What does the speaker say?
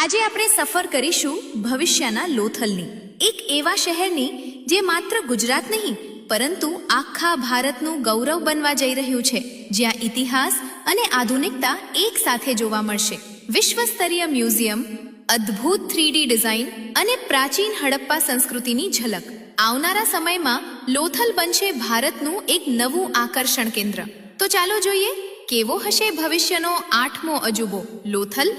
આજે આપણે સફર કરીશું ભવિષ્યના લોથલની, એક એવા શહેરની જે માત્ર ગુજરાત નહીં પરંતુ આખા ભારતનું ગૌરવ બનવા જઈ રહ્યું છે, જ્યાં ઇતિહાસ અને આધુનિકતા એક સાથે જોવા મળશે. વિશ્વ સ્તરીય મ્યુઝિયમ, અદ્ભુત 3D ડિઝાઇન અને પ્રાચીન હડપ્પા સંસ્કૃતિની ઝલક. આવનારા સમયમાં લોથલ બનશે ભારતનું એક નવું આકર્ષણ કેન્દ્ર. તો ચાલો જોઈએ કેવો હશે ભવિષ્યનો 8મો અજુબો લોથલ.